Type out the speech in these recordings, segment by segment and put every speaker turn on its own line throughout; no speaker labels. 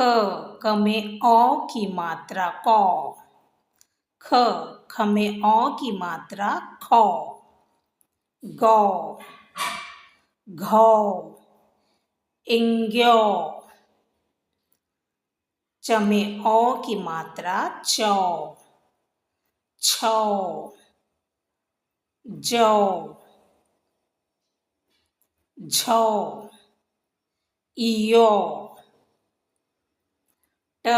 क क में अ की मात्रा क। ख ख में अ की मात्रा ख। ग घ इंग्यो। च में अ की मात्रा च। छ जौ झौ इयो। ट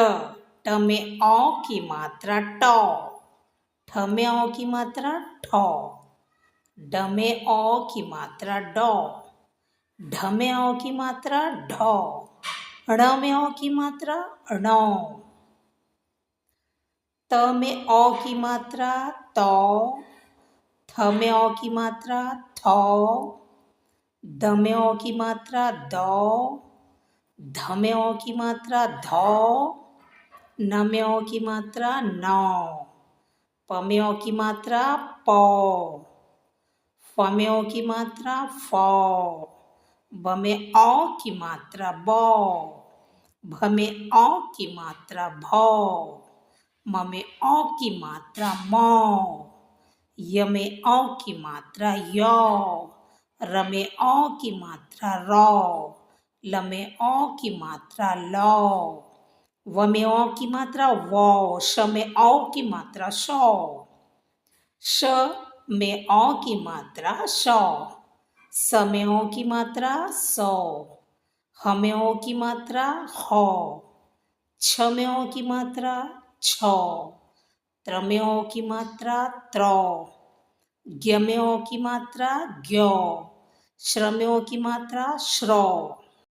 ट में अ की मात्रा ट। ठ में अ की मात्रा ठ। ड में अ की मात्रा ड। ढ में अ की मात्रा ढ। ण में अ की मात्रा ण। त में अ की मात्रा त। थ में अ की मात्रा थ। द में अ की मात्रा द। ध में अ की मात्रा ध। न में अ की मात्रा न। प में अ की मात्रा प। फ में अ की मात्रा फ। ब में अ की मात्रा ब। भ में अ की मात्रा भ। म में अ की मात्रा म। य में अ की मात्रा य। र में अ की मात्रा र। ल में अ की मात्रा ल। व में अ की मात्रा व। श में अ की मात्रा श। श में अ की मात्रा श। स में अ की मात्रा स। ह में अ की मात्रा ह। छ में अ की मात्रा छ। त्र में अ की मात्रा त्र। ज्ञ में अ की मात्रा ज्ञ। श्र में अ की मात्रा श्र।